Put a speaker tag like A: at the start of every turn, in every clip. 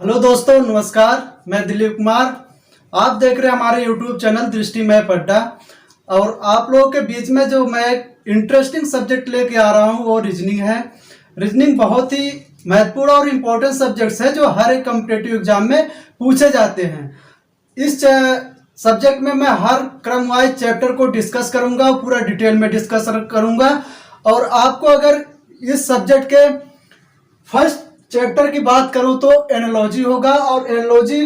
A: Hello दोस्तों, नमस्कार। मैं दिलीप कुमार। आप देख रहे हैं हमारे यूट्यूब चैनल दृष्टि में पढ़ना। और आप लोगों के बीच में जो मैं एक इंटरेस्टिंग सब्जेक्ट लेके आ रहा हूं वो रीजनिंग है। रीजनिंग बहुत ही महत्वपूर्ण और इम्पोर्टेंट सब्जेक्ट्स है जो हर एक कॉम्पिटिटिव एग्जाम में पूछे जाते हैं। इस सब्जेक्ट में मैं हर क्रम वाइज चैप्टर को डिस्कस करूंगा, पूरा डिटेल में डिस्कस करूंगा। और आपको अगर इस सब्जेक्ट के फर्स्ट चैप्टर की बात करूं तो एनालॉजी होगा, और एनालॉजी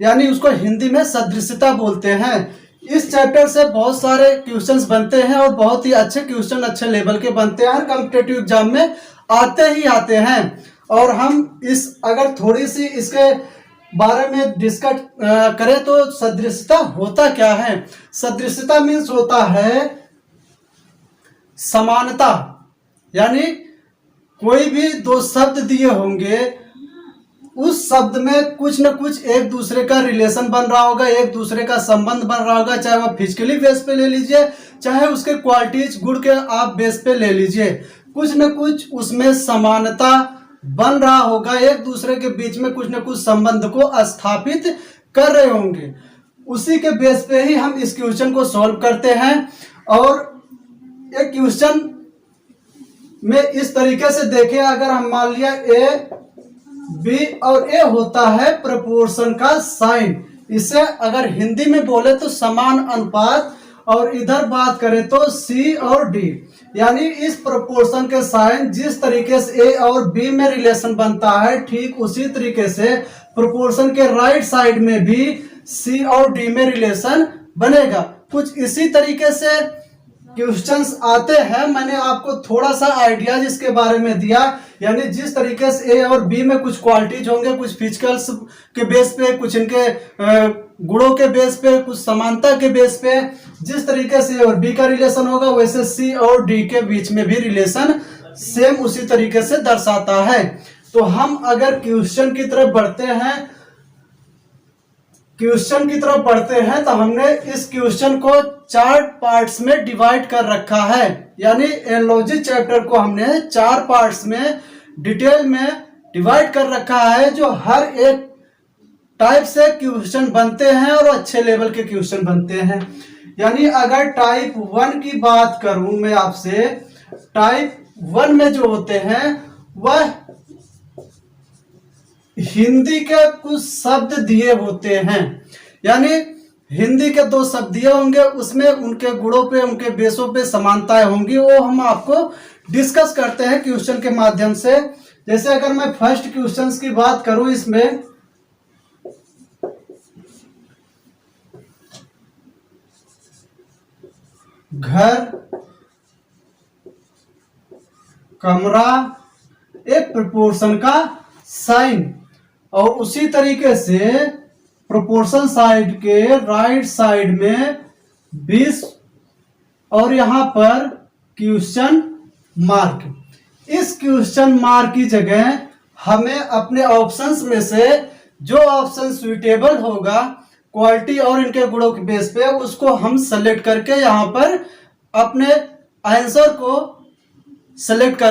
A: यानी उसको हिंदी में सदृशता बोलते हैं। इस चैप्टर से बहुत सारे क्वेश्चंस बनते हैं और बहुत ही अच्छे क्वेश्चन अच्छे लेवल के बनते हैं, हर कॉम्पिटिटिव एग्जाम में आते ही आते हैं। और हम इस अगर थोड़ी सी इसके बारे में डिस्कस करें तो सदृशता होता क्या है। सदृशता मीन्स होता है समानता, यानी कोई भी दो शब्द दिए होंगे, उस शब्द में कुछ न कुछ एक दूसरे का रिलेशन बन रहा होगा, एक दूसरे का संबंध बन रहा होगा। चाहे वह फिजिकली बेस पे ले लीजिए, चाहे उसके क्वालिटीज गुण के आप बेस पे ले लीजिए, कुछ न कुछ उसमें समानता बन रहा होगा, एक दूसरे के बीच में कुछ न कुछ संबंध को स्थापित कर रहे होंगे। उसी के बेस पे ही हम इस क्वेश्चन को सॉल्व करते हैं। और एक क्वेश्चन में इस तरीके से देखें, अगर हम मान लिया ए बी और ए होता है प्रोपोर्शन का साइन, इसे अगर हिंदी में बोले तो समान अनुपात, और इधर बात करें तो सी और डी, यानी इस प्रोपोर्शन के साइन जिस तरीके से ए और बी में रिलेशन बनता है, ठीक उसी तरीके से प्रोपोर्शन के राइट साइड में भी सी और डी में रिलेशन बनेगा। कुछ इसी तरीके से क्वेश्चंस आते हैं। मैंने आपको थोड़ा सा आइडियाज इसके बारे में दिया, यानी जिस तरीके से ए और बी में कुछ क्वालिटीज होंगे, कुछ फिजिकल्स के बेस पे, कुछ इनके गुणों के बेस पे, कुछ समानता के बेस पे, जिस तरीके से ए और बी का रिलेशन होगा, वैसे सी और डी के बीच में भी रिलेशन सेम उसी तरीके से दर्शाता है। तो हम अगर क्वेश्चन की तरफ बढ़ते हैं तो हमने इस क्वेश्चन को 4 पार्ट्स में डिवाइड कर रखा है, यानी एनालॉजी चैप्टर को हमने 4 पार्ट्स में डिटेल में डिवाइड कर रखा है, जो हर एक टाइप से क्वेश्चन बनते हैं और अच्छे लेवल के क्वेश्चन बनते हैं। यानी अगर टाइप 1 की बात करूं मैं आपसे, टाइप 1 में जो होते हैं वह हिंदी के कुछ शब्द दिए होते हैं, यानी हिंदी के 2 शब्द दिए होंगे, उसमें उनके गुणों पे, उनके बेसों पे समानताएं होंगी, वो हम आपको डिस्कस करते हैं क्वेश्चन के माध्यम से। जैसे अगर मैं फर्स्ट क्वेश्चन की बात करूं, इसमें घर, कमरा, एक प्रोपोर्शन का साइन, और उसी तरीके से प्रोपोर्शन साइड के राइट साइड में 20, और यहां पर क्वेश्चन मार्क। इस क्वेश्चन मार्क की जगह हमें अपने ऑप्शंस में से जो ऑप्शन सुइटेबल होगा क्वालिटी और इनके गुणों के बेस पे, उसको हम सेलेक्ट करके यहां पर अपने आंसर को सेलेक्ट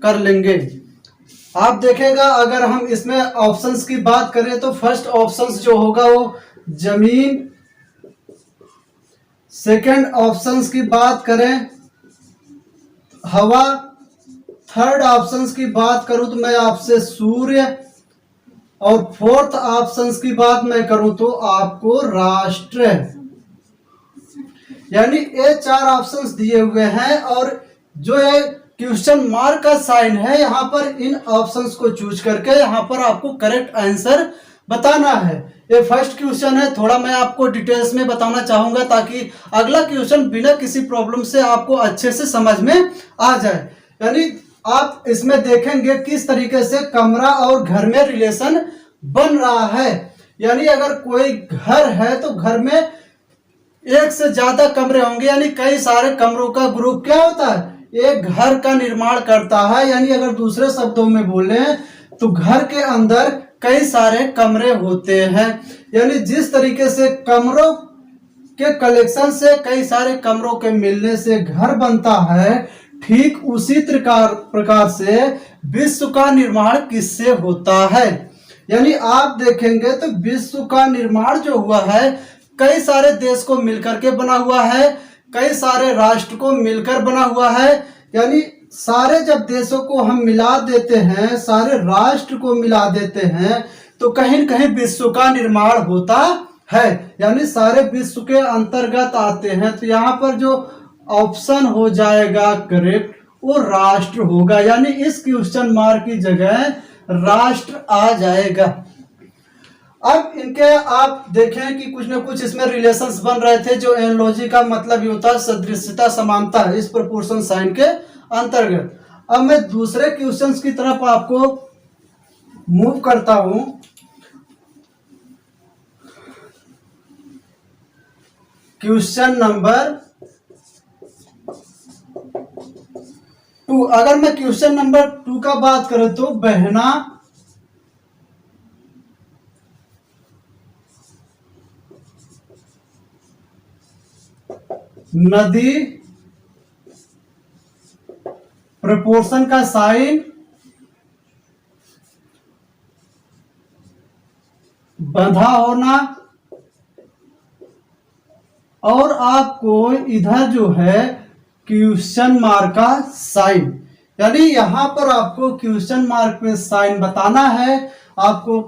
A: कर लेंगे। आप देखेगा अगर हम इसमें ऑप्शंस की बात करें तो फर्स्ट ऑप्शंस जो होगा वो जमीन, सेकंड ऑप्शंस की बात करें हवा, थर्ड ऑप्शंस की बात करूं तो मैं आपसे सूर्य, और फोर्थ ऑप्शंस की बात मैं करूं तो आपको राष्ट्र। यानी ये 4 ऑप्शंस दिए हुए हैं, और जो ये क्वेश्चन मार्क का साइन है, यहाँ पर इन ऑप्शंस को चूज करके यहाँ पर आपको करेक्ट आंसर बताना है। ये फर्स्ट क्वेश्चन है, थोड़ा मैं आपको डिटेल्स में बताना चाहूंगा ताकि अगला क्वेश्चन बिना किसी प्रॉब्लम से आपको अच्छे से समझ में आ जाए। यानी आप इसमें देखेंगे किस तरीके से कमरा और घर में रिलेशन बन रहा है। यानी अगर कोई घर है तो घर में एक से ज्यादा कमरे होंगे, यानी कई सारे कमरों का ग्रुप क्या होता है, एक घर का निर्माण करता है। यानी अगर दूसरे शब्दों में बोले तो घर के अंदर कई सारे कमरे होते हैं। यानी जिस तरीके से कमरों के कलेक्शन से, कई सारे कमरों के मिलने से घर बनता है, ठीक उसी प्रकार से विश्व का निर्माण किससे होता है। यानी आप देखेंगे तो विश्व का निर्माण जो हुआ है कई सारे देश को मिलकर के बना हुआ है, कई सारे राष्ट्र को मिलकर बना हुआ है। यानी सारे जब देशों को हम मिला देते हैं, सारे राष्ट्र को मिला देते हैं, तो कहीं न कहीं विश्व का निर्माण होता है। यानी सारे विश्व के अंतर्गत आते हैं। तो यहाँ पर जो ऑप्शन हो जाएगा करेक्ट वो राष्ट्र होगा। यानी इस क्वेश्चन मार्क की जगह राष्ट्र आ जाएगा। अब इनके आप देखें कि कुछ ना कुछ इसमें रिलेशंस बन रहे थे। जो एनालॉजी का मतलब ये होता है सदृश्यता समानता, इस प्रोपोर्शन साइन के अंतर्गत। अब मैं दूसरे क्वेश्चंस की तरफ आपको मूव करता हूं। Question number 2। अगर मैं क्वेश्चन नंबर 2 का बात करूं तो बहना नदी प्रपोर्शन का साइन बंधा होना और आपको इधर जो है क्वेश्चन मार्क का साइन। यानी यहां पर आपको क्वेश्चन मार्क में साइन बताना है, आपको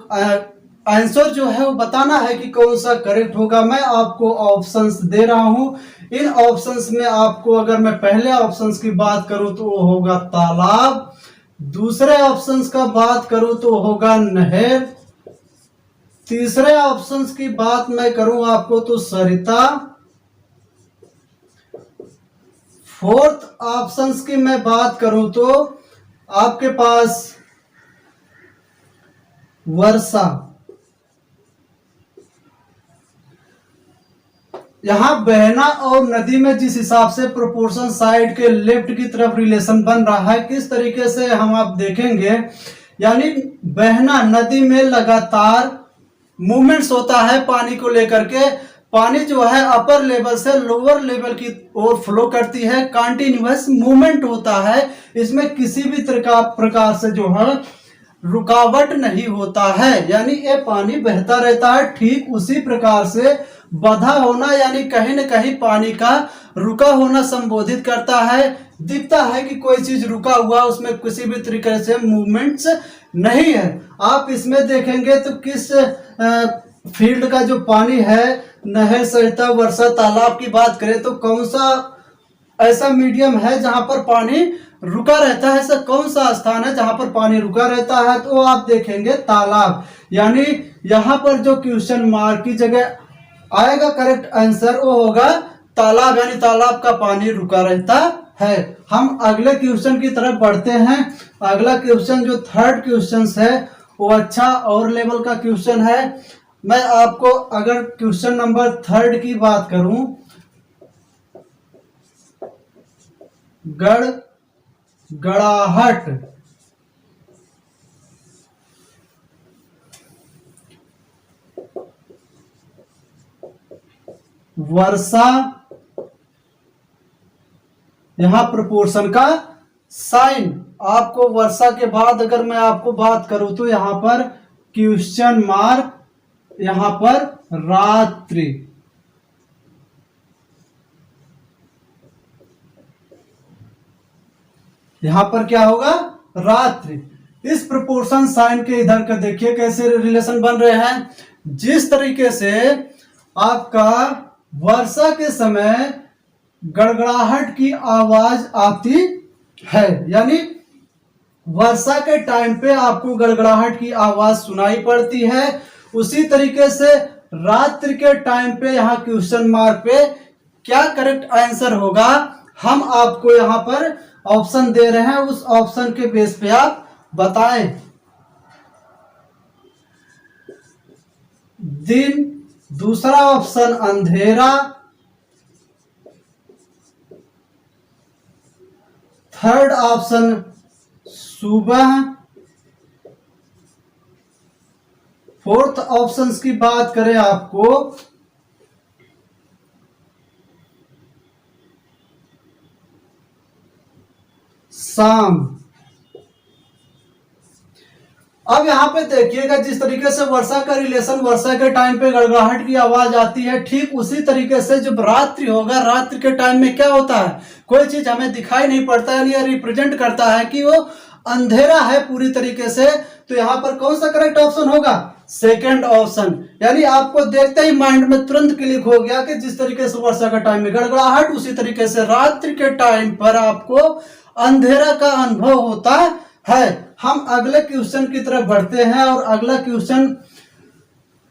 A: आंसर जो है वो बताना है कि कौन सा करेक्ट होगा। मैं आपको ऑप्शंस दे रहा हूं। इन ऑप्शंस में आपको अगर मैं पहले ऑप्शंस की बात करूं तो वो होगा तालाब, दूसरे ऑप्शंस का बात करूं तो होगा नहर, तीसरे ऑप्शंस की बात मैं करूं आपको तो सरिता, फोर्थ ऑप्शंस की मैं बात करूं तो आपके पास वर्षा। यहां बहना और नदी में जिस हिसाब से प्रोपोर्शन साइड के लेफ्ट की तरफ रिलेशन बन रहा है, किस तरीके से हम आप देखेंगे। यानी बहना नदी में लगातार मूवमेंट्स होता है पानी को लेकर के। पानी जो है अपर लेवल से लोअर लेवल की ओर फ्लो करती है, कंटिन्यूअस मूवमेंट होता है। इसमें किसी भी प्रकार से जो है रुकावट नहीं होता है। यानी ये पानी बहता रहता है। ठीक उसी प्रकार से बंधा होना यानी कहीं न कहीं पानी का रुका होना संबोधित करता है। दिखता है कि कोई चीज रुका हुआ, उसमें किसी भी तरीके से मूवमेंट्स नहीं है। आप इसमें देखेंगे तो किस फील्ड का जो पानी है, नहर, सरिता, वर्षा, तालाब की बात करें तो कौन सा ऐसा मीडियम है जहां पर पानी रुका रहता है, ऐसा कौन सा स्थान है जहां पर पानी रुका रहता है, तो आप देखेंगे तालाब। यानी यहां पर जो क्वेश्चन मार्क की जगह आएगा करेक्ट आंसर वो होगा तालाब। यानी तालाब का पानी रुका रहता है। हम अगले क्वेश्चन की तरफ बढ़ते हैं। अगला क्वेश्चन जो थर्ड क्वेश्चन है वो अच्छा और लेवल का क्वेश्चन है। मैं आपको अगर क्वेश्चन नंबर थर्ड की बात करूं, गड़गड़ाहट, वर्षा, यहां प्रोपोर्शन का साइन। आपको वर्षा के बाद अगर मैं आपको बात करूं तो यहां पर क्वेश्चन मार्क, यहां पर रात्रि। यहां पर क्या होगा रात्रि। इस प्रोपोर्शन साइन के इधर का देखिए कैसे रिलेशन बन रहे हैं। जिस तरीके से आपका वर्षा के समय गड़गड़ाहट की आवाज आती है, यानी वर्षा के टाइम पे आपको गड़गड़ाहट की आवाज सुनाई पड़ती है। उसी तरीके से रात्रि के टाइम पे यहां क्वेश्चन मार्क पे क्या करेक्ट आंसर होगा, हम आपको यहां पर ऑप्शन दे रहे हैं। उस ऑप्शन के बेस पे आप बताएं। दिन, दूसरा ऑप्शन अंधेरा, थर्ड ऑप्शन सुबह, फोर्थ ऑप्शन की बात करें आपको शाम। अब यहाँ पे देखिएगा, जिस तरीके से वर्षा का रिलेशन, वर्षा के टाइम पे गड़गड़ाहट की आवाज आती है, ठीक उसी तरीके से जब रात्रि होगा, रात्रि के टाइम में क्या होता है, कोई चीज हमें दिखाई नहीं पड़ता है, यह रिप्रेजेंट करता है कि वो अंधेरा है पूरी तरीके से। तो यहाँ पर कौन सा करेक्ट ऑप्शन होगा, सेकेंड ऑप्शन। यानी आपको देखते ही माइंड में तुरंत क्लिक हो गया कि जिस तरीके से वर्षा का टाइम में गड़गड़ाहट, उसी तरीके से रात्रि के टाइम पर आपको अंधेरा का अनुभव होता है। हम अगले क्वेश्चन की तरफ बढ़ते हैं और अगला क्वेश्चन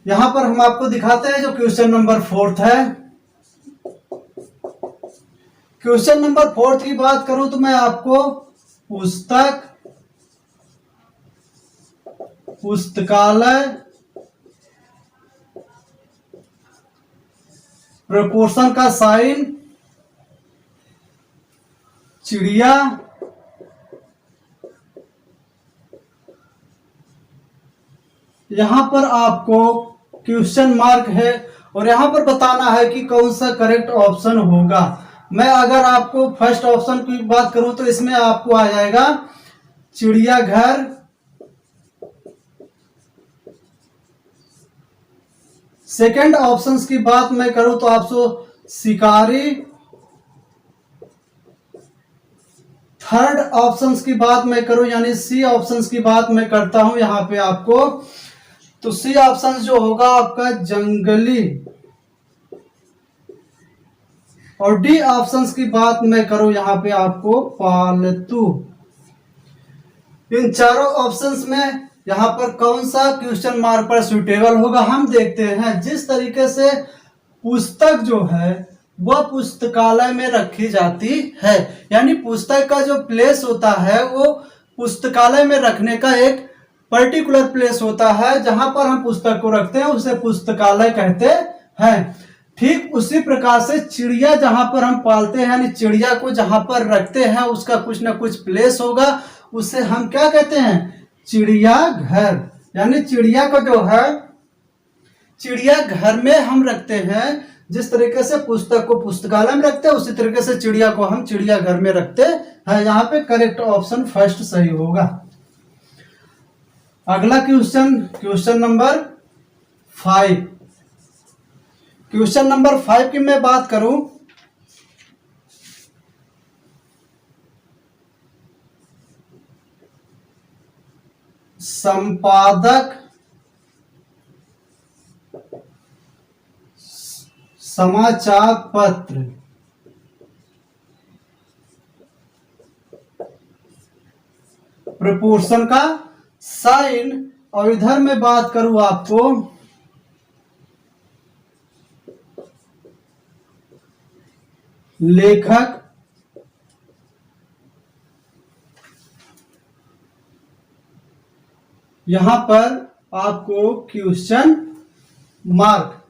A: यहां पर हम आपको दिखाते हैं, जो क्वेश्चन नंबर 4 है। क्वेश्चन नंबर 4 की बात करूं तो मैं आपको पुस्तक, पुस्तकालय, प्रपोर्शन का साइन, चिड़िया, यहां पर आपको क्वेश्चन मार्क है और यहां पर बताना है कि कौन सा करेक्ट ऑप्शन होगा। मैं अगर आपको फर्स्ट ऑप्शन की बात करूं तो इसमें आपको आ जाएगा चिड़ियाघर, सेकंड ऑप्शंस की बात मैं करूं तो आपको शिकारी, थर्ड ऑप्शंस की बात मैं करूं यानी सी ऑप्शंस की बात मैं करता हूं यहां पे आपको, तो सी ऑप्शन जो होगा आपका जंगली, और डी ऑप्शंस की बात मैं करूं यहां पे आपको पालतू। इन चारों ऑप्शंस में यहां पर कौन सा क्वेश्चन मार्क पर सुटेबल होगा, हम देखते हैं। जिस तरीके से पुस्तक जो है वह पुस्तकालय में रखी जाती है, यानी पुस्तक का जो प्लेस होता है वो पुस्तकालय में रखने का एक पर्टिकुलर प्लेस होता है, जहां पर हम पुस्तक को रखते हैं उसे पुस्तकालय कहते हैं। ठीक उसी प्रकार से चिड़िया जहां पर हम पालते हैं, यानी चिड़िया को जहां पर रखते हैं उसका कुछ ना कुछ प्लेस होगा, उसे हम क्या कहते हैं, चिड़ियाघर। यानी चिड़िया को जो है चिड़ियाघर में हम रखते हैं। जिस तरीके से पुस्तक को पुस्तकालय में रखते हैं उसी तरीके से चिड़िया को हम चिड़ियाघर में रखते हैं। यहाँ पे करेक्ट ऑप्शन फर्स्ट सही होगा। अगला question, question number 5। Question number 5 की मैं बात करूं, संपादक, समाचार पत्र, प्रपोर्शन का साइन, और इधर मैं बात करूं आपको लेखक, यहां पर आपको क्वेश्चन मार्क।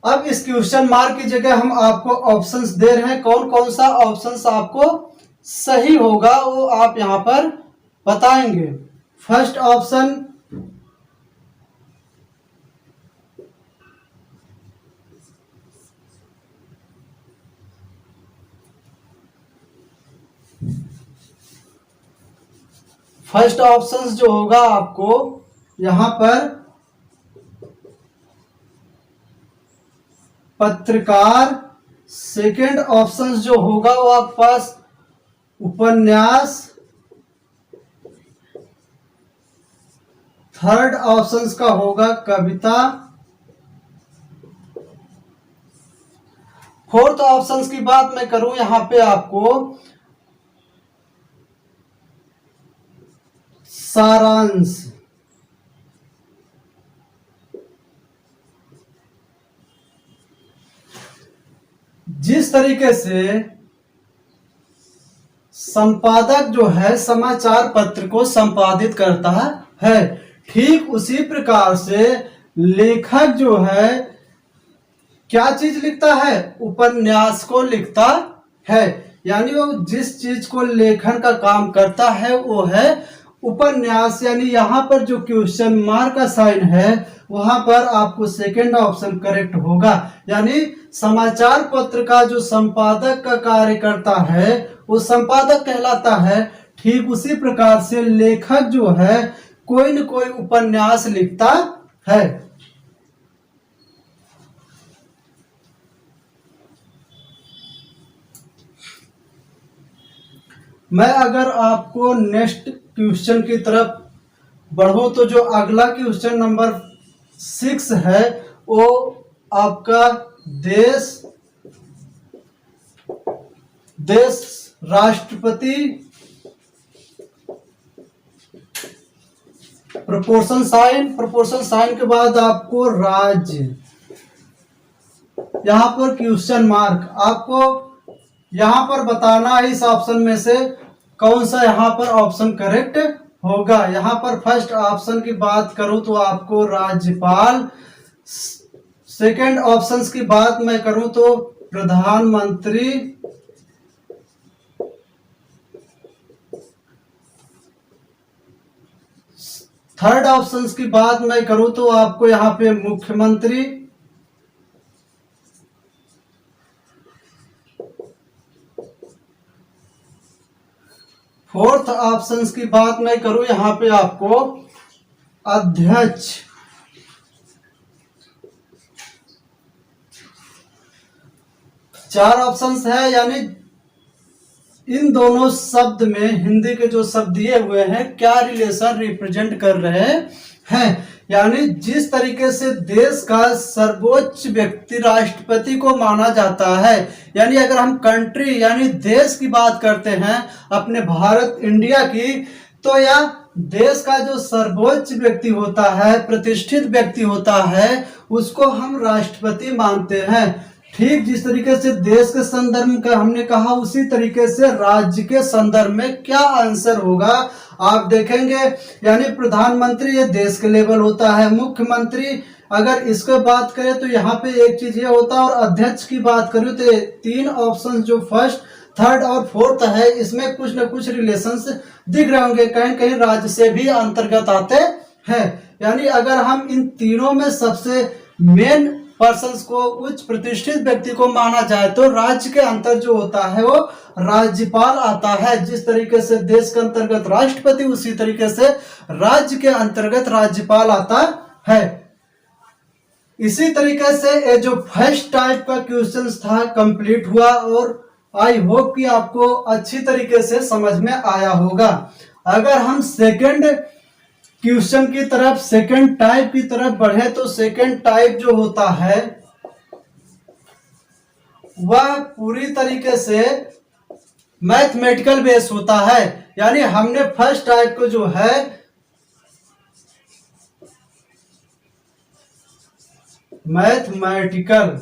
A: अब इस क्वेश्चन मार्क की जगह हम आपको ऑप्शंस दे रहे हैं, कौन कौन सा ऑप्शंस आपको सही होगा वो आप यहां पर बताएंगे। फर्स्ट ऑप्शन जो होगा आपको यहां पर पत्रकार, सेकंड ऑप्शन जो होगा वो आपके पास उपन्यास, थर्ड ऑप्शन का होगा कविता, फोर्थ ऑप्शन की बात मैं करूं यहां पे आपको सारांश। जिस तरीके से संपादक जो है समाचार पत्र को संपादित करता है, ठीक उसी प्रकार से लेखक जो है क्या चीज लिखता है, उपन्यास को लिखता है। यानी वो जिस चीज को लेखन का काम करता है वो है उपन्यास। यानी यहाँ पर जो क्वेश्चन मार्क का साइन है वहां पर आपको सेकंड ऑप्शन करेक्ट होगा। यानी समाचार पत्र का जो संपादक का कार्य करता है वो संपादक कहलाता है। ठीक उसी प्रकार से लेखक जो है कोई न कोई उपन्यास लिखता है। मैं अगर आपको नेक्स्ट क्वेश्चन की तरफ बढ़ूं तो जो अगला क्वेश्चन नंबर 6 है वो आपका देश राष्ट्रपति प्रपोर्शन साइन के बाद आपको राज्य, यहाँ पर क्वेश्चन मार्क, आपको यहाँ पर बताना है इस ऑप्शन में से कौन सा यहाँ पर ऑप्शन करेक्ट होगा। यहाँ पर फर्स्ट ऑप्शन की बात करूं तो आपको राज्यपाल, सेकंड ऑप्शंस की बात मैं करूं तो प्रधानमंत्री, थर्ड ऑप्शंस की बात मैं करूं तो आपको यहाँ पे मुख्यमंत्री, फोर्थ ऑप्शंस की बात मैं करूं यहाँ पे आपको अध्यक्ष, चार ऑप्शंस है। यानी इन दोनों शब्द में हिंदी के जो शब्द दिए हुए हैं क्या रिलेशन रिप्रेजेंट कर रहे हैं। यानी जिस तरीके से देश का सर्वोच्च व्यक्ति राष्ट्रपति को माना जाता है, यानी अगर हम कंट्री यानी देश की बात करते हैं अपने भारत इंडिया की, तो यह देश का जो सर्वोच्च व्यक्ति होता है, प्रतिष्ठित व्यक्ति होता है, उसको हम राष्ट्रपति मानते हैं। ठीक जिस तरीके से देश के संदर्भ में हमने कहा, उसी तरीके से राज्य के संदर्भ में क्या आंसर होगा आप देखेंगे। यानी प्रधानमंत्री ये देश के लेवल होता है, मुख्यमंत्री अगर इसको बात करें तो यहाँ पे एक चीज ये होता है, और अध्यक्ष की बात करें तो तीन ऑप्शन जो फर्स्ट, थर्ड और फोर्थ है, इसमें कुछ न कुछ रिलेशंस दिख रहे होंगे, कहीं कहीं राज्य से भी अंतर्गत आते हैं। यानी अगर हम इन तीनों में सबसे मेन पर्सन्स को, उच्च प्रतिष्ठित व्यक्ति को माना जाए तो राज्य के अंतर जो होता है वो राज्यपाल आता है। जिस तरीके से देश के अंतर्गत राष्ट्रपति, उसी तरीके से राज्य के अंतर्गत राज्यपाल आता है। इसी तरीके से ये जो फर्स्ट टाइप का क्वेश्चन था कंप्लीट हुआ, और आई होप कि आपको अच्छी तरीके से समझ में आया होगा। अगर हम सेकंड क्वेश्चन की तरफ, सेकंड टाइप की तरफ बढ़े तो सेकंड टाइप जो होता है वह पूरी तरीके से मैथमेटिकल बेस होता है। यानी हमने फर्स्ट टाइप को जो है मैथमेटिकल,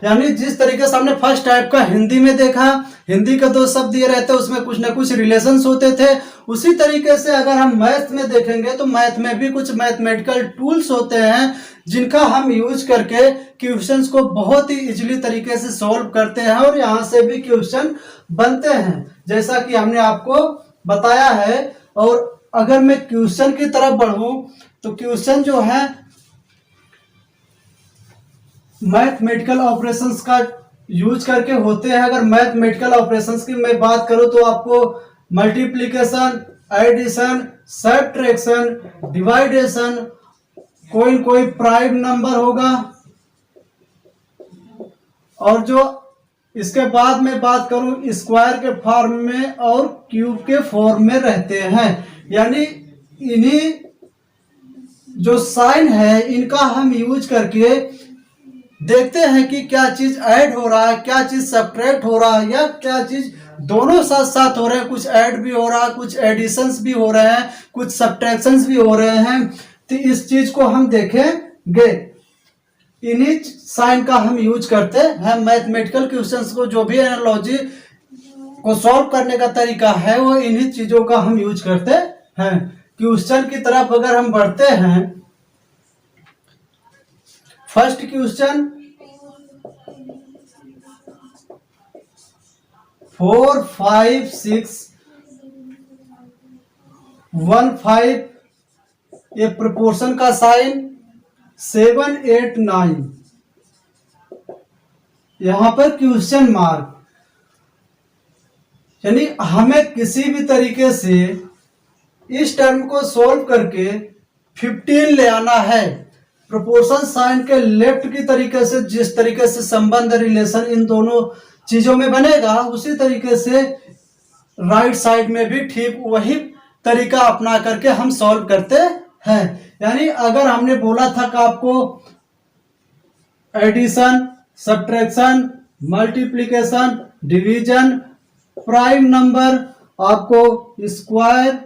A: यानी जिस तरीके से हमने फर्स्ट टाइप का हिंदी में देखा, हिंदी का दो शब्द दिए रहते उसमें कुछ ना कुछ रिलेशंस होते थे, उसी तरीके से अगर हम मैथ में देखेंगे तो मैथ में भी कुछ मैथमेटिकल टूल्स होते हैं जिनका हम यूज करके क्वेश्चंस को बहुत ही इजीली तरीके से सॉल्व करते हैं, और यहाँ से भी क्वेश्चन बनते हैं जैसा कि हमने आपको बताया है। और अगर मैं क्वेश्चन की तरफ बढ़ूं तो क्वेश्चन जो है मैथमेटिकल ऑपरेशंस का यूज करके होते हैं। अगर मैथमेटिकल ऑपरेशंस की मैं बात करूं तो आपको मल्टीप्लिकेशन, एडिशन, सब्ट्रैक्शन, डिवाइडेशन, कोई प्राइम नंबर होगा, और जो इसके बाद में बात करूं स्क्वायर के फॉर्म में और क्यूब के फॉर्म में रहते हैं। यानी इन्हीं जो साइन है इनका हम यूज करके देखते हैं कि क्या चीज ऐड हो रहा है, क्या चीज सब्ट्रैक्ट हो रहा है, या क्या चीज दोनों साथ साथ हो रहे हैं। कुछ ऐड भी हो रहा है, कुछ एडिशंस भी हो रहे हैं, कुछ सब्ट्रैक्शंस भी हो रहे हैं। तो इस चीज को हम देखेंगे, इन्हीं साइन का हम यूज करते हैं। मैथमेटिकल क्वेश्चंस को जो भी एनालॉजी को सॉल्व करने का तरीका है वो इन्हीं चीजों का हम यूज करते हैं। क्वेश्चन की तरफ अगर हम बढ़ते हैं, फर्स्ट क्वेश्चन 4, 5, 6, 1, 5 ये प्रोपोर्शन का साइन, 7, 8, 9 यहां पर क्वेश्चन मार्क। यानी हमें किसी भी तरीके से इस टर्म को सॉल्व करके 15 ले आना है। प्रोपोर्शन साइन के लेफ्ट की तरीके से जिस तरीके से संबंध रिलेशन इन दोनों चीजों में बनेगा, उसी तरीके से राइट साइड में भी ठीक वही तरीका अपना करके हम सॉल्व करते हैं। यानी अगर हमने बोला था कि आपको addition, subtraction, multiplication, division, prime number, आपको स्क्वायर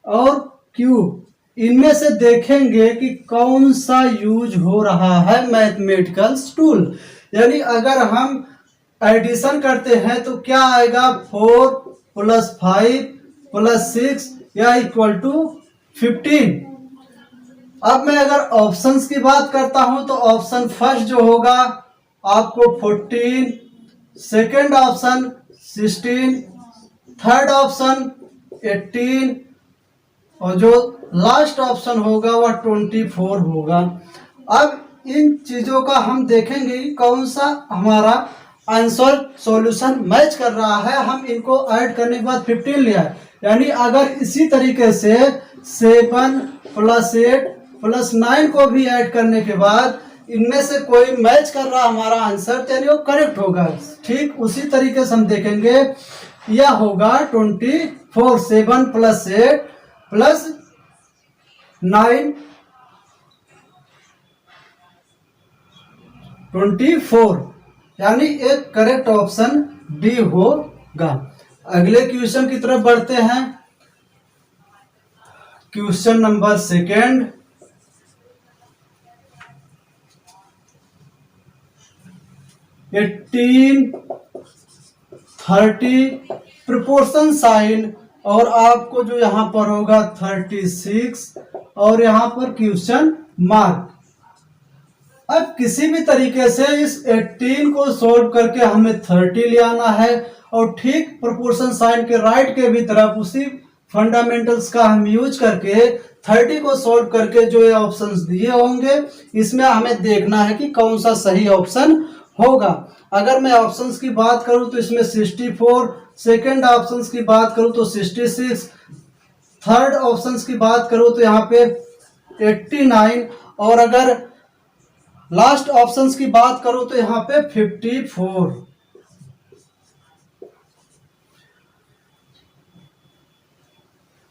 A: और क्यूब, इनमें से देखेंगे कि कौन सा यूज हो रहा है मैथमेटिकल टूल। यानी अगर हम एडिशन करते हैं तो क्या आएगा, 4 + 5 + 6 या इक्वल टू 15। अब मैं अगर ऑप्शंस की बात करता हूं तो ऑप्शन फर्स्ट जो होगा आपको 14, सेकेंड ऑप्शन 16, थर्ड ऑप्शन 18 और जो लास्ट ऑप्शन होगा वह 24 होगा। अब इन चीजों का हम देखेंगे कौन सा हमारा आंसर सॉल्यूशन मैच कर रहा है। हम इनको ऐड करने के बाद 15 लिया है, यानी अगर इसी तरीके से 7 + 8 + 9 को भी ऐड करने के बाद इनमें से कोई मैच कर रहा हमारा आंसर, यानी वो करेक्ट होगा। ठीक उसी तरीके से हम देखेंगे, यह होगा 24। 7 + 8 + 9 24, यानी एक करेक्ट ऑप्शन डी होगा। अगले क्वेश्चन की तरफ बढ़ते हैं। Question number second, eighteen 30 proportion sign और आपको जो यहां पर होगा 36 और यहां पर क्वेश्चन मार्क। अब किसी भी तरीके से इस 18 को सोल्व करके हमें 30 ले आना है और ठीक प्रोपोर्शन साइन के राइट के भी तरफ उसी फंडामेंटल्स का हम यूज करके 30 को सोल्व करके जो ये ऑप्शंस दिए होंगे इसमें हमें देखना है कि कौन सा सही ऑप्शन होगा। अगर मैं ऑप्शंस की बात करूं तो इसमें 64, सेकेंड ऑप्शंस की बात करूं तो 66, थर्ड ऑप्शंस की बात करूं तो यहाँ पे 89 और अगर लास्ट ऑप्शंस की बात करूं तो यहाँ पे 54।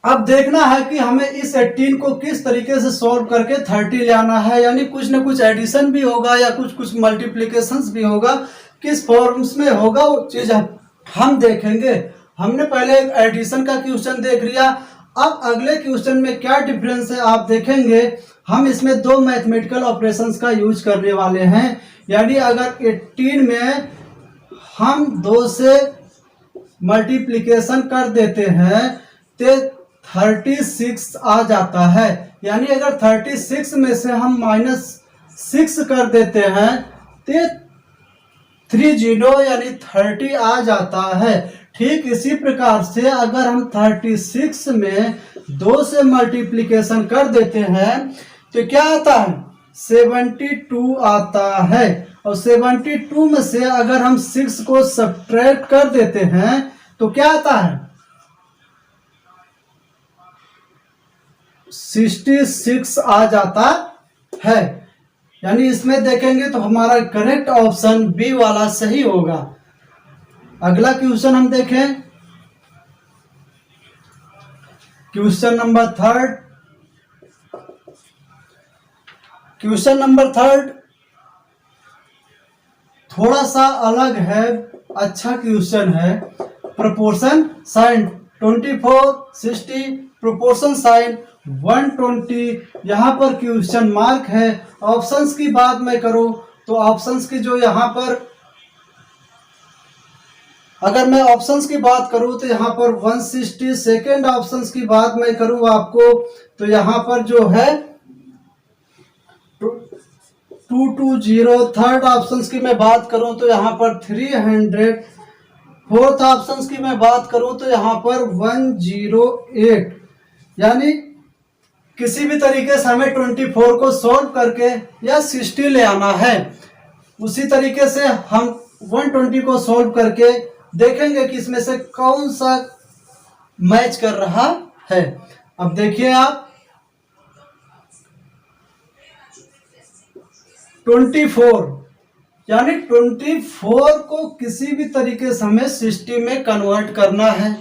A: अब देखना है कि हमें इस 18 को किस तरीके से सॉल्व करके 30 ले आना है, यानी कुछ ना कुछ एडिशन भी होगा या कुछ मल्टीप्लिकेशंस भी होगा। किस फॉर्म्स में होगा वो चीज हम देखेंगे। हमने पहले एक एडिशन का क्वेश्चन देख लिया। अब अगले क्वेश्चन में क्या डिफरेंस है आप देखेंगे। हम इसमें दो मैथमेटिकल ऑपरेशंस का यूज करने वाले हैं, यानी अगर 18 में हम 2 से मल्टीप्लिकेशन कर देते हैं तो 36 आ जाता है, यानी अगर 36 में से हम -6 कर देते हैं तो 30 यानी 30 आ जाता है। ठीक इसी प्रकार से अगर हम 36 में 2 से मल्टीप्लिकेशन कर देते हैं तो क्या आता है, 72 आता है। और 72 में से अगर हम 6 को सब्ट्रैक्ट कर देते हैं तो क्या आता है, 66 आ जाता है। यानी इसमें देखेंगे तो हमारा करेक्ट ऑप्शन बी वाला सही होगा। अगला क्वेश्चन हम देखें, question number third. Question number third थोड़ा सा अलग है, अच्छा क्वेश्चन है। प्रोपोर्शन साइन 24, 60, प्रोपोर्शन साइन 120, यहाँ पर क्वेश्चन मार्क है। ऑप्शंस की बात मैं करूं तो ऑप्शंस की जो यहाँ पर, अगर मैं ऑप्शंस की बात करूं तो यहाँ पर 160, सेकेंड ऑप्शंस की बात मैं करूं आपको तो यहाँ पर जो है 220, थर्ड ऑप्शंस की मैं बात करूं तो यहाँ पर 300, फोर्थ ऑप्शंस की मैं बात करूं तो यहाँ पर 108। यानी किसी भी तरीके से हमें 24 को सॉल्व करके या 60 ले आना है। उसी तरीके से हम 120 को सॉल्व करके देखेंगे कि इसमें से कौन सा मैच कर रहा है। अब देखिए आप 24, यानी 24 को किसी भी तरीके से हमें 60 में कन्वर्ट करना है।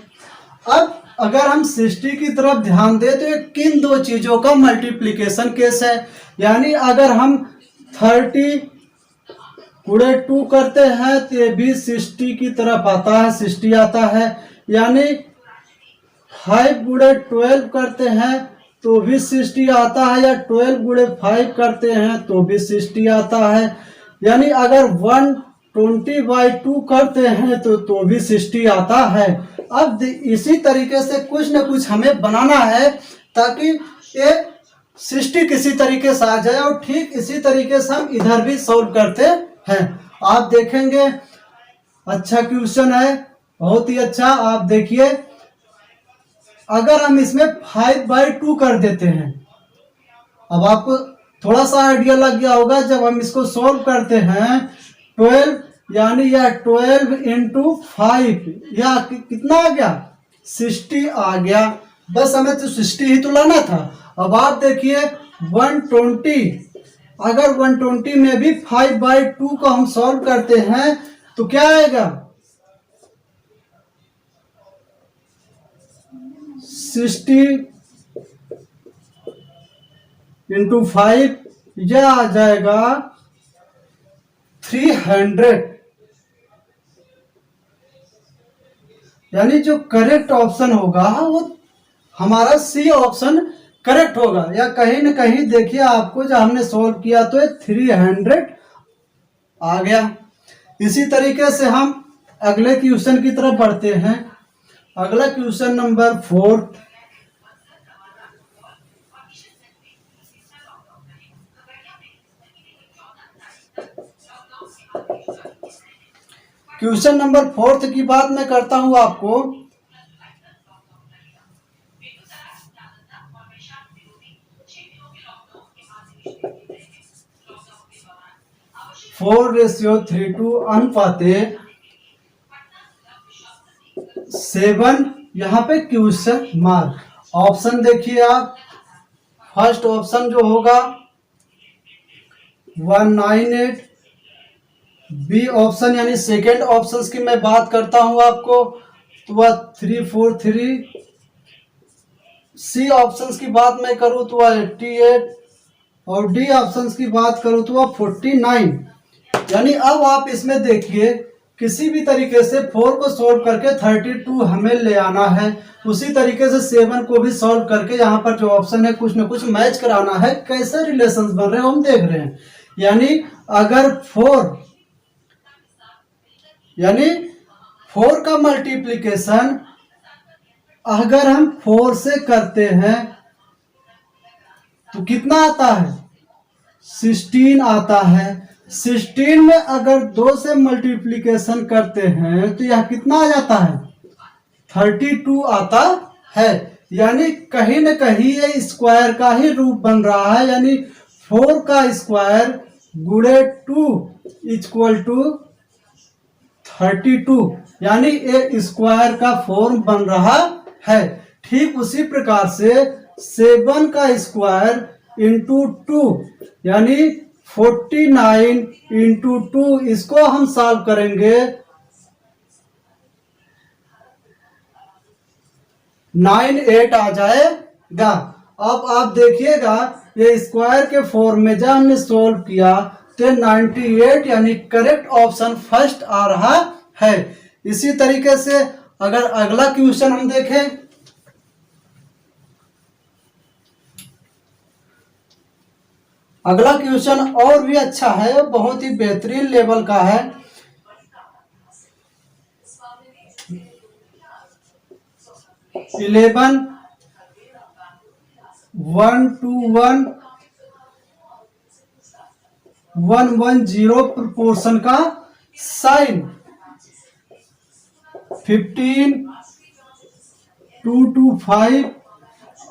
A: अब अगर हम 60 की तरफ ध्यान दें तो ये किन दो चीजों का मल्टीप्लिकेशन केस है, यानी अगर हम 30 गुणे 2 करते हैं तो ये भी 60 की तरफ आता है, 60 आता है। यानी 5 गुणे 12 करते हैं तो भी 60 आता है, या 12 गुणे 5 करते हैं तो भी 60 आता है। यानी अगर 120/2 करते हैं तो भी 60 आता है। अब इसी तरीके से कुछ न कुछ हमें बनाना है ताकि ये 60 किसी तरीके से आ जाए, और ठीक इसी तरीके से हम इधर भी सॉल्व करते हैं। आप देखेंगे अच्छा क्वेश्चन है, बहुत ही अच्छा। आप देखिए अगर हम इसमें 5/2 कर देते हैं, अब आपको थोड़ा सा आइडिया लग गया होगा, जब हम इसको सॉल्व करते हैं 12 यानी या 12 इंटू 5 या कितना आ गया 60 आ गया। बस हमें तो 60 ही तो लाना था। अब आप देखिए 120, अगर 120 में भी 5/2 को हम सॉल्व करते हैं तो क्या आएगा 60 इंटू 5, यह आ जाएगा 300। यानी जो करेक्ट ऑप्शन होगा वो हमारा सी ऑप्शन करेक्ट होगा। या कहीं न कहीं देखिए आपको जब हमने सॉल्व किया तो 300 आ गया। इसी तरीके से हम अगले क्वेश्चन की तरफ बढ़ते हैं। अगला क्वेश्चन नंबर 4। क्वेश्चन नंबर 4 की बात मैं करता हूं आपको। फोर रेशियो 3:2 अनुपाते 7, यहाँ पे क्वेश्चन मार्क। ऑप्शन देखिए आप, फर्स्ट ऑप्शन जो होगा 198, बी ऑप्शन यानी सेकेंड ऑप्शंस की मैं बात करता हूं आपको तो वह 343, सी ऑप्शंस की बात मैं करूं तो वह 88, और डी ऑप्शंस की बात करूं तो वह 49। यानी अब आप इसमें देखिए किसी भी तरीके से 4 को सॉल्व करके 32 हमें ले आना है। उसी तरीके से 7 को भी सॉल्व करके यहाँ पर जो ऑप्शन है कुछ ना कुछ मैच कराना है। कैसे रिलेशंस बन रहे हैं हम देख रहे हैं। यानी अगर 4 का मल्टीप्लिकेशन अगर हम 4 से करते हैं तो कितना आता है 16 आता है। 16 में अगर 2 से मल्टीप्लिकेशन करते हैं तो यह कितना आ जाता है 32 आता है। यानी कहीं न कहीं ये स्क्वायर का ही रूप बन रहा है। यानी 4 का स्क्वायर गुणे 2 इक्वल टू 32, यानी ए स्क्वायर का फॉर्म बन रहा है। ठीक उसी प्रकार से 7 का स्क्वायर इंटू 2 यानी 49 इंटू 2, इसको हम सॉल्व करेंगे 98 आ जाएगा। अब आप देखिएगा ये स्क्वायर के फॉर्म में जब हमने सॉल्व किया तो 98 यानी करेक्ट ऑप्शन फर्स्ट आ रहा है। इसी तरीके से अगर अगला क्वेश्चन हम देखें, अगला क्वेश्चन और भी अच्छा है, बहुत ही बेहतरीन लेवल का है। इलेवन 121 110 प्रोपोर्शन का साइन 15 225।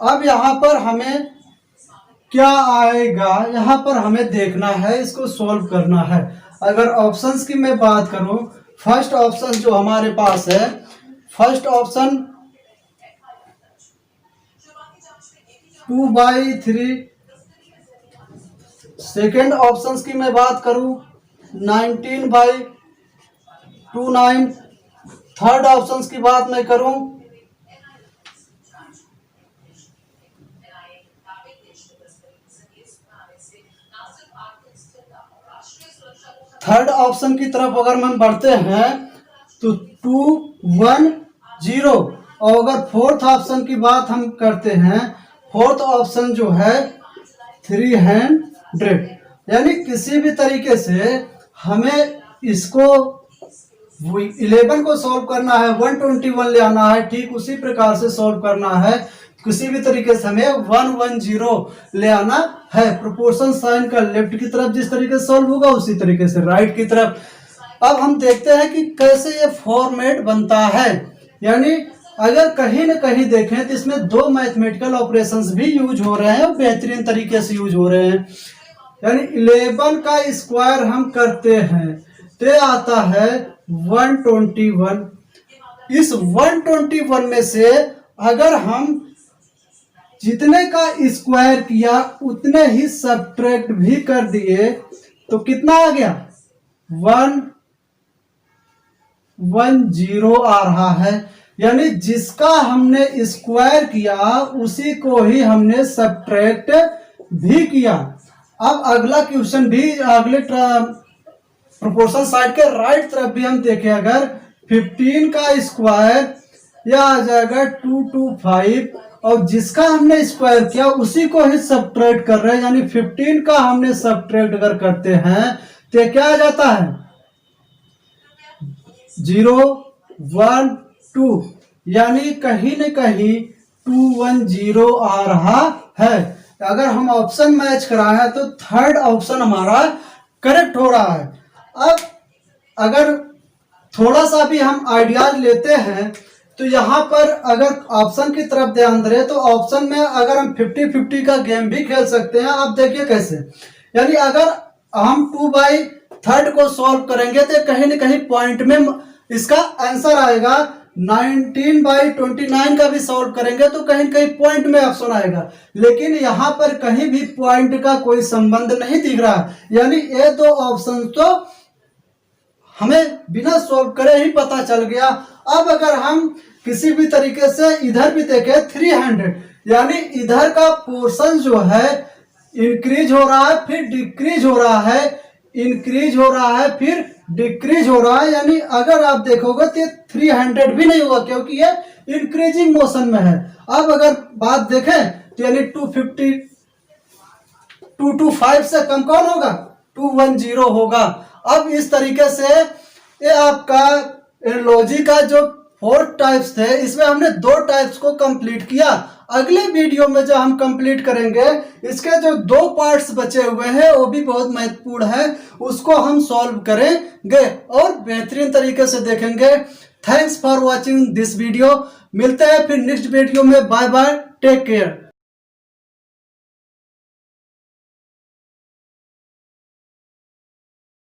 A: अब यहाँ पर हमें क्या आएगा, यहाँ पर हमें देखना है, इसको सॉल्व करना है। अगर ऑप्शंस की मैं बात करूं, फर्स्ट ऑप्शन जो हमारे पास है, फर्स्ट ऑप्शन 2/3। सेकेंड ऑप्शंस की मैं बात करूं 19/29। थर्ड ऑप्शंस की बात मैं करूं थर्ड ऑप्शन की तरफ अगर हम बढ़ते हैं तो 210। और अगर फोर्थ ऑप्शन की बात हम करते हैं, फोर्थ ऑप्शन जो है 300। यानी किसी भी तरीके से हमें इसको 11 को सॉल्व करना है, 121 ले आना है, ठीक उसी प्रकार से सॉल्व करना है। किसी भी तरीके से हमें 110 ले आना है। प्रोपोर्शन साइन का लेफ्ट की तरफ जिस तरीके से सॉल्व होगा उसी तरीके से राइट की तरफ। अब हम देखते हैं कि कैसे ये फॉर्मेट बनता है। यानी अगर कहीं ना कहीं देखें तो इसमें दो मैथमेटिकल ऑपरेशंस भी यूज हो रहे हैं और बेहतरीन तरीके से यूज हो रहे हैं। यानी 11 का स्क्वायर हम करते हैं तो आता है 121। इस 121 में से अगर हम जितने का स्क्वायर किया उतने ही सब्ट्रैक्ट भी कर दिए तो कितना आ गया 110 आ रहा है। यानी जिसका हमने स्क्वायर किया उसी को ही हमने सब्ट्रैक्ट भी किया। अब अगला क्वेश्चन भी अगले प्रोपोर्शन साइड के राइट तरफ भी हम देखें, अगर 15 का स्क्वायर यह आ जाएगा 225 और जिसका हमने स्क्वायर किया उसी को ही सब्ट्रैक्ट कर रहे हैं। यानी 15 का हमने सब्ट्रैक्ट अगर करते हैं तो क्या आ जाता है 0 1 2। यानी कहीं न कहीं 210 आ रहा है। अगर हम ऑप्शन मैच कराएं तो थर्ड ऑप्शन हमारा करेक्ट हो रहा है। अब अगर थोड़ा सा भी हम आइडियाज लेते हैं तो यहाँ पर अगर ऑप्शन की तरफ ध्यान दें तो ऑप्शन में अगर हम 50-50 का गेम भी खेल सकते हैं। आप देखिए कैसे, यानी अगर हम 2/3 को सॉल्व करेंगे तो कहीं ना कहीं पॉइंट में इसका आंसर आएगा। 19/29 का भी सॉल्व करेंगे तो कहीं ना कहीं पॉइंट में ऑप्शन आएगा, लेकिन यहाँ पर कहीं भी पॉइंट का कोई संबंध नहीं दिख रहा। यानी ये दो ऑप्शन तो हमें बिना सॉल्व करे ही पता चल गया। अब अगर हम किसी भी तरीके से इधर भी देखें 300, यानी इधर का पोर्शन जो है इंक्रीज हो रहा है फिर डिक्रीज हो रहा है, इंक्रीज हो रहा है फिर डिक्रीज हो रहा है। यानी अगर आप देखोगे तो 300 भी नहीं होगा क्योंकि ये इंक्रीजिंग मोशन में है। अब अगर बात देखें तो यानी 250 225 से कम कौन होगा 210 होगा। अब इस तरीके से ये आपका एनालॉजी का जो 4 टाइप्स थे इसमें हमने 2 टाइप्स को कंप्लीट किया। अगले वीडियो में जो हम कंप्लीट करेंगे इसके जो 2 पार्ट्स बचे हुए हैं वो भी बहुत महत्वपूर्ण है, उसको हम सॉल्व करेंगे और बेहतरीन तरीके से देखेंगे। Thanks for watching this video. मिलते हैं फिर नेक्स्ट वीडियो में। Bye bye, take care.